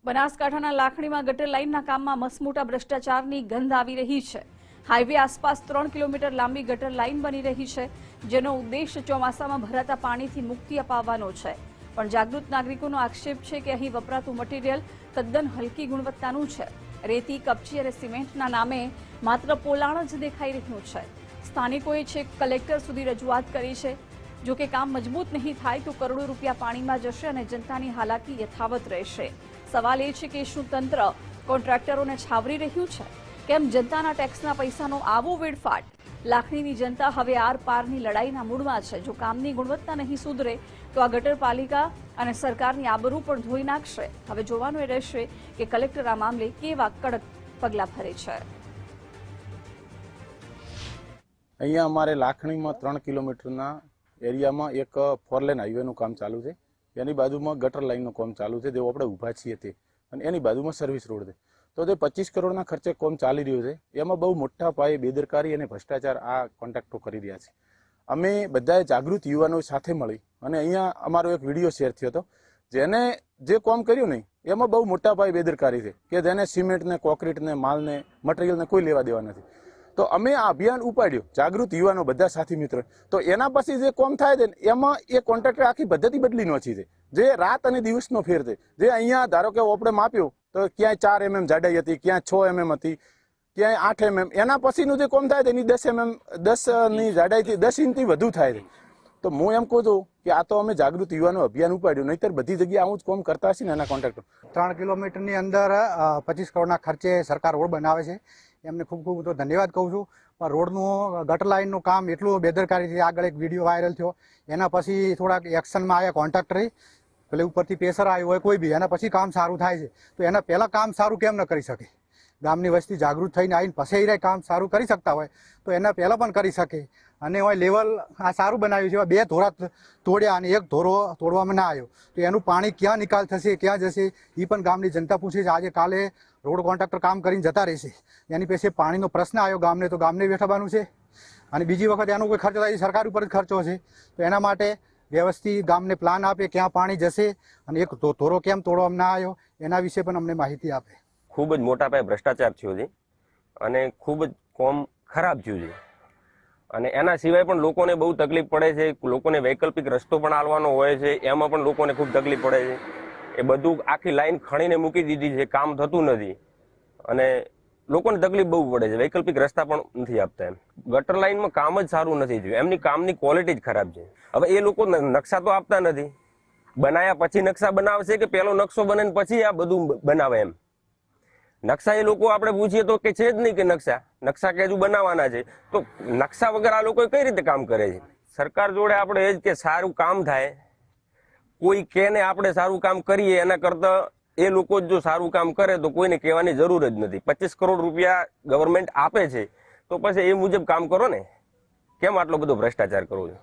બનાસકાંઠાના લાખણીમાં ગટર લાઇનના કામમાં મસમોટા ભ્રષ્ટાચારની ગંધ આવી રહી છે। હાઈવે આસપાસ 3 કિલોમીટર લાંબી ગટર લાઇન બની રહી છે, જેનો ઉદ્દેશ ચોમાસામાં ભરાતા પાણીથી મુક્તિ અપાવવાનો છે। પણ જાગૃત નાગરિકોનો આક્ષેપ છે કે અહીં વપરાતું મટીરીયલ તદ્દન હલકી ગુણવત્તાનું છે। રેતી, કપચી અને સિમેન્ટના નામે માત્ર પોલાણ જ દેખાઈ રહ્યું છે। સ્થાનિકોએ છેક કલેક્ટર સુધી રજૂઆત કરી છે। જો કે કામ મજબૂત નહીં થાય તો કરોડો રૂપિયા પાણીમાં જશે અને જનતાની હાલાકી યથાવત રહેશે। સવાલ એ છે કે શું તંત્ર કોન્ટ્રાક્ટરોને છાવરી રહ્યું છે? કેમ જનતાના ટેક્સના પૈસાનો આવો વેડફાટ? લાખણીની જનતા હવે આર પારની લડાઈના મૂડમાં છે। જો કામની ગુણવત્તા નહીં સુધરે તો આ ગટર પાલિકા અને સરકારની આબરૂ પણ ધોઈ નાખશે। હવે જોવાનું એ રહેશે કે કલેક્ટર આ મામલે કેવા કડક પગલાં ભરે છે। અહીંયા અમારે લાખણીમાં 3 કિલોમીટરના એરિયામાં એક 4 લેન હાઈવેનું કામ ચાલુ છે। એની બાજુમાં ગટર લાઇનનું કામ ચાલુ છે, જેવો આપણે ઊભા છીએ તે, અને એની બાજુમાં સર્વિસ રોડ છે। તો તે 25 કરોડના ખર્ચે કામ ચાલી રહ્યું છે। એમાં બહુ મોટા પાયે બેદરકારી અને ભ્રષ્ટાચાર આ કોન્ટ્રાક્ટો કરી રહ્યા છે। અમે બધાએ જાગૃત યુવાનો સાથે મળી અને અહીંયા અમારો એક વિડીયો શેર થયો હતો, જેને જે કામ કર્યું નહીં એમાં બહુ મોટા પાયે બેદરકારી છે કે જેને સિમેન્ટને, કોન્ક્રીટને, માલને, મટીરિયલને કોઈ લેવા દેવા નથી। તો અમે આ અભિયાન ઉપાડ્યું, જાગૃત યુવાનો બધા સાથી મિત્રો। તો એના પછી જે કામ થાય છે એમાં એ કોન્ટ્રાક્ટર આખી પદ્ધતિ બદલી નોખી છે, જે રાત અને દિવસનો ફેર છે। જે અહીંયા ધારો કે આપણે માપ્યું તો ક્યાંય 4 mm જાડાઈ હતી, ક્યાં 6 mm હતી, ક્યાંય 8 mm। એના પછીનું જે કામ થાય છે એની 10 mm 10ની જાડાઈથી 10 ઇંચથી વધુ થાય છે। તો હું એમ કહું છું કે આ તો અમે જાગૃત યુવાનો અભિયાન ઉપાડ્યું, નહીતર બધી જગ્યાએ આવું જ કામ કરતા હશે ને એના કોન્ટ્રાક્ટર। 3 કિલોમીટરની અંદર 25 કરોડના ખર્ચે સરકાર રોડ બનાવે છે, એમને ખૂબ ખૂબ તો ધન્યવાદ કહું છું। પણ રોડનું ગટર લાઇનનું કામ એટલું બેદરકારીથી આગળ એક વિડીયો વાયરલ થયો, એના પછી થોડાક એક્શનમાં આવ્યા કોન્ટ્રાક્ટરે, એટલે ઉપરથી પ્રેશર આવ્યું હોય કોઈ બી, એના પછી કામ સારું થાય છે। તો એના પહેલાં કામ સારું કેમ ન કરી શકે? ગામની વસ્તી જાગૃત થઈને આવીને પછી એ કામ સારું કરી શકતા હોય તો એના પહેલાં પણ કરી શકે। અને હોય લેવલ આ સારું બનાવ્યું છે, 2 ધોરા તોડ્યા અને 1 ધોરો તોડવામાં ના આવ્યો, તો એનું પાણી ક્યાં નિકાલ થશે, ક્યાં જશે, એ પણ ગામની જનતા પૂછે છે। આજે કાલે રોડ કોન્ટ્રાક્ટર કામ કરીને જતા રહેશે, એની પાસે પાણીનો પ્રશ્ન આવ્યો ગામને, તો ગામને બેઠવાનું છે। અને બીજી વખત એનો કોઈ ખર્ચો થાય સરકાર ઉપર જ ખર્ચો છે। તો એના માટે વ્યવસ્થિત ગામને પ્લાન આપે ક્યાં પાણી જશે અને 1 ધોરો કેમ તોડવામાં ના આવ્યો, એના વિશે પણ અમને માહિતી આપે। ખૂબ જ મોટા પાયે ભ્રષ્ટાચાર થયો છે અને ખૂબ જ કોમ ખરાબ થયું છે, અને એના સિવાય પણ લોકોને બહુ તકલીફ પડે છે। લોકોને વૈકલ્પિક રસ્તો પણ આલવાનો હોય છે, એમાં પણ લોકોને ખૂબ તકલીફ પડે છે। એ બધું આખી લાઈન ખણીને મૂકી દીધી છે, કામ થતું નથી અને લોકોને તકલીફ બહુ પડે છે। વૈકલ્પિક રસ્તા પણ નથી આપતા। એમ ગટર લાઈનમાં કામ જ સારું નથી થયું, એમની કામની ક્વોલિટી જ ખરાબ છે। હવે એ લોકો નકશા તો આપતા નથી, બનાયા પછી નકશા બનાવશે કે પહેલો નકશો બને પછી આ બધું બનાવે? એમ નકશા એ લોકો આપણે પૂછીએ તો કે છે જ નહીં કે નકશા કે હજુ બનાવવાના છે। તો નકશા વગર આ લોકો કઈ રીતે કામ કરે છે? સરકાર જોડે આપણે એ જ કે સારું કામ થાય, કોઈ કે ને આપણે સારું કામ કરીએ એના કરતા એ લોકો જો સારું કામ કરે તો કોઈને કહેવાની જરૂર જ નથી। 25 કરોડ રૂપિયા ગવર્મેન્ટ આપે છે તો પછી એ મુજબ કામ કરો ને, કેમ આટલો બધો ભ્રષ્ટાચાર કરો છો?